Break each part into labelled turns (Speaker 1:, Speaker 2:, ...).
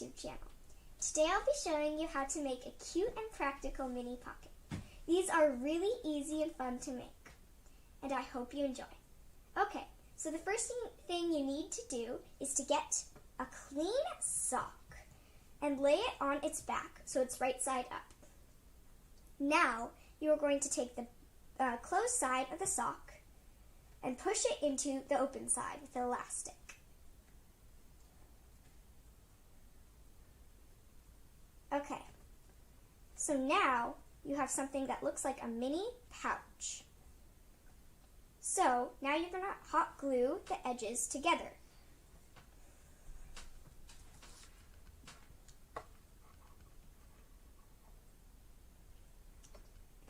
Speaker 1: YouTube channel. Today I'll be showing you how to make a cute and practical mini pocket. These are really easy and fun to make, and I hope you enjoy. Okay, so the first thing you need to do is to get a clean sock and lay it on its back so it's right side up. Now you are going to take the closed side of the sock and push it into the open side with the elastic. Okay, so now you have something that looks like a mini pouch. So now you're going to hot glue the edges together.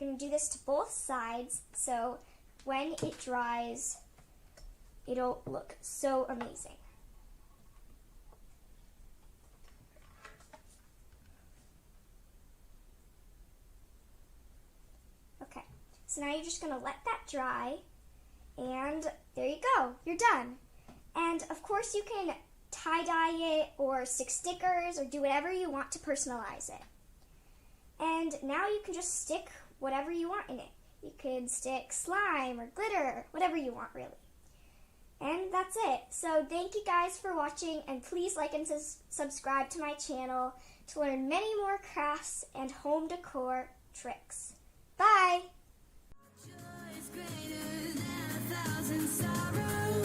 Speaker 1: You're going to do this to both sides, so when it dries, it'll look so amazing. Okay, so now you're just going to let that dry, and there you go, you're done. And of course you can tie-dye it or stick stickers or do whatever you want to personalize it. And now you can just stick whatever you want in it. You could stick slime or glitter, whatever you want really. And that's it. So thank you guys for watching, and please like and subscribe to my channel to learn many more crafts and home decor tricks. Bye!
Speaker 2: Joy is greater than 1,000 sorrows.